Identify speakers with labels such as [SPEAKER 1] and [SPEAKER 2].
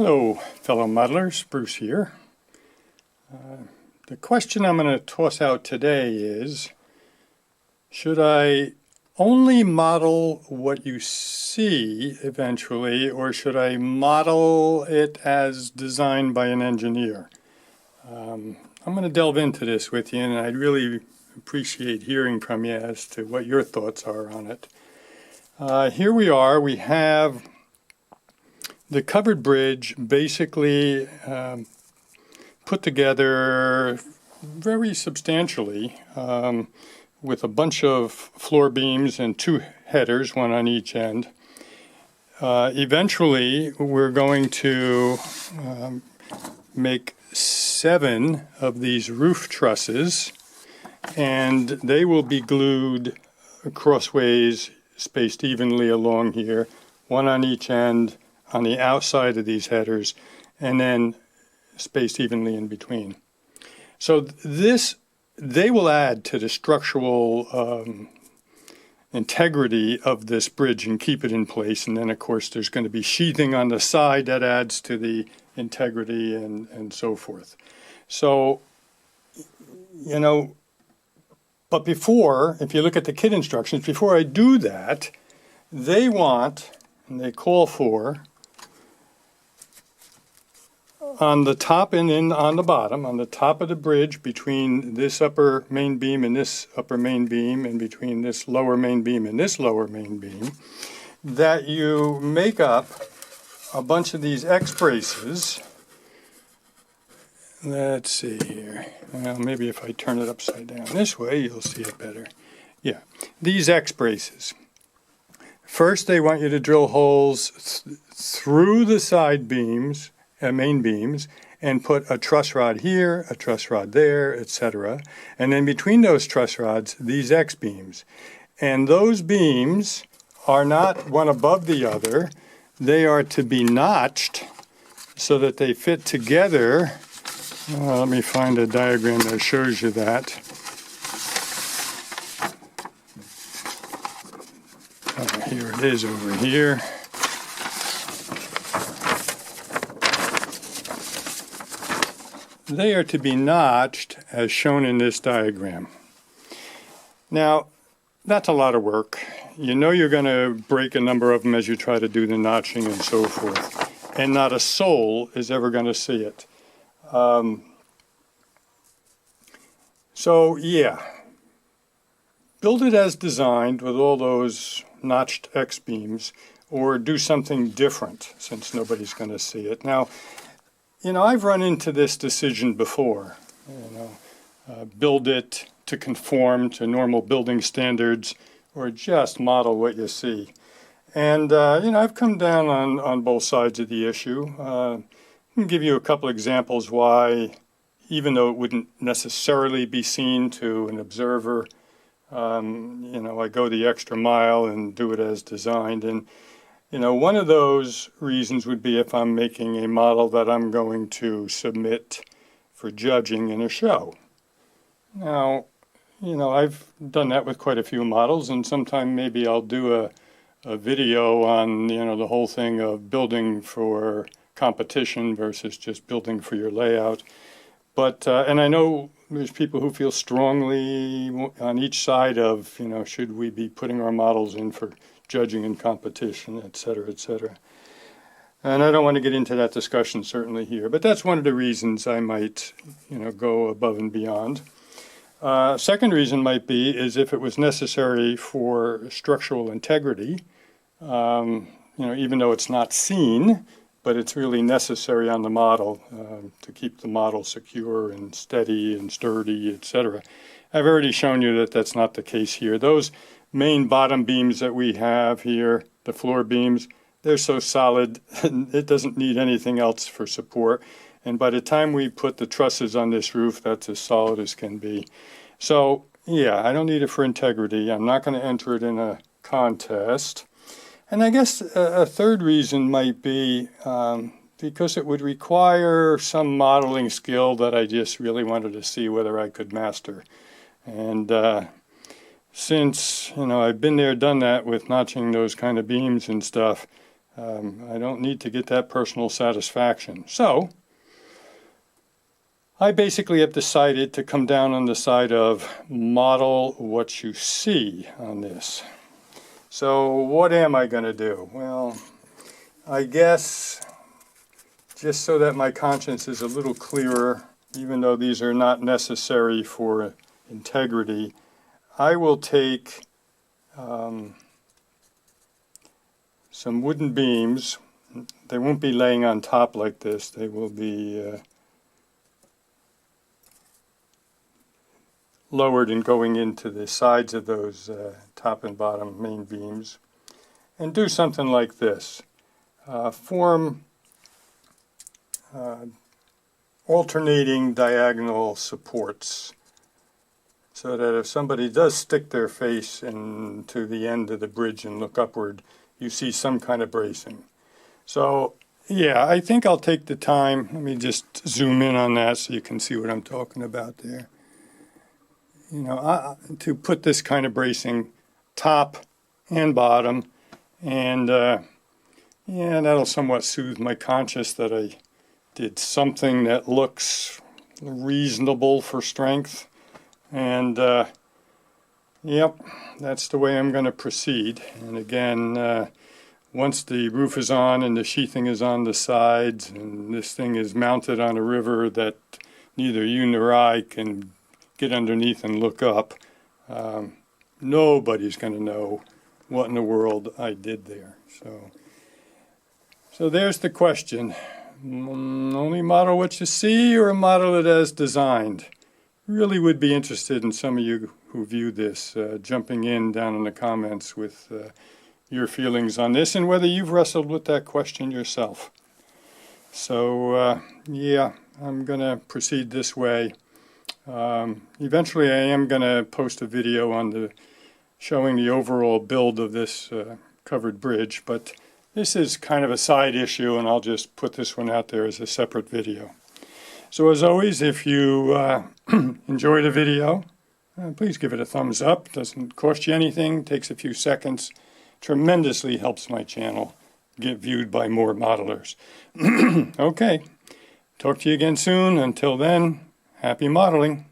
[SPEAKER 1] Hello, fellow modelers. Bruce here. The question I'm going to toss out today is, should I only model what you see eventually, or should I model it as designed by an engineer? I'm going to delve into this with you, and I'd really appreciate hearing from you as to what your thoughts are on it. Here we are. We have the covered bridge basically put together very substantially with a bunch of floor beams and two headers, one on each end. Eventually, we're going to make 7 of these roof trusses, and they will be glued crossways, spaced evenly along here, one on each end, on the outside of these headers, and then spaced evenly in between. So they will add to the structural integrity of this bridge and keep it in place. And then, of course, there's going to be sheathing on the side that adds to the integrity and so forth. So, but before, if you look at the kit instructions, before I do that, they want, and they call for, on the top and on the bottom, on the top of the bridge, between this upper main beam and this upper main beam, and between this lower main beam and this lower main beam, that you make up a bunch of these X braces. Let's see here. Well, maybe if I turn it upside down this way, you'll see it better. Yeah, these X braces. First, they want you to drill holes through the side beams, main beams, and put a truss rod here, a truss rod there, etc. And then between those truss rods, these X beams. And those beams are not one above the other. They are to be notched so that they fit together. Let me find a diagram that shows you that. Here it is over here. They are to be notched as shown in this diagram. Now, that's a lot of work. You know you're going to break a number of them as you try to do the notching and so forth. And not a soul is ever going to see it. So, yeah. Build it as designed with all those notched X beams, or do something different since nobody's going to see it. Now, I've run into this decision before. Build it to conform to normal building standards, or just model what you see. And, I've come down on both sides of the issue. I can give you a couple examples why, even though it wouldn't necessarily be seen to an observer, I go the extra mile and do it as designed. And one of those reasons would be if I'm making a model that I'm going to submit for judging in a show. Now, I've done that with quite a few models, and sometime maybe I'll do a video on, the whole thing of building for competition versus just building for your layout. But, and I know there's people who feel strongly on each side of, should we be putting our models in for judging and competition, et cetera, et cetera. And I don't want to get into that discussion certainly here, but that's one of the reasons I might, go above and beyond. Second reason might be is if it was necessary for structural integrity, even though it's not seen, but it's really necessary on the model to keep the model secure and steady and sturdy, et cetera. I've already shown you that that's not the case here. Those main bottom beams that we have here, the floor beams, they're so solid, it doesn't need anything else for support. And by the time we put the trusses on this roof, that's as solid as can be. So, yeah, I don't need it for integrity. I'm not going to enter it in a contest. And I guess a third reason might be because it would require some modeling skill that I just really wanted to see whether I could master. And since, I've been there, done that with notching those kind of beams and stuff, I don't need to get that personal satisfaction. So I basically have decided to come down on the side of model what you see on this. So what am I going to do? Well, I guess just so that my conscience is a little clearer, even though these are not necessary for integrity, I will take some wooden beams. They won't be laying on top like this. They will be lowered and going into the sides of those top and bottom main beams, and do something like this. Form alternating diagonal supports so that if somebody does stick their face into the end of the bridge and look upward, you see some kind of bracing. So yeah, I think I'll take the time. Let me just zoom in on that so you can see what I'm talking about there. You know, to put this kind of bracing top and bottom, and yeah, that'll somewhat soothe my conscience that I did something that looks reasonable for strength. And yep, that's the way I'm going to proceed. And again, once the roof is on and the sheathing is on the sides and this thing is mounted on a river that neither you nor I can get underneath and look up, nobody's going to know what in the world I did there. So there's the question. Only model what you see, or model it as designed? Really would be interested in some of you who view this jumping in down in the comments with your feelings on this and whether you've wrestled with that question yourself. So yeah, I'm going to proceed this way. Eventually I am going to post a video on showing the overall build of this covered bridge, but this is kind of a side issue, and I'll just put this one out there as a separate video. So as always, if you enjoy the video, please give it a thumbs up. Doesn't cost you anything, takes a few seconds, tremendously helps my channel get viewed by more modelers. Okay, talk to you again soon. Until then, happy modeling.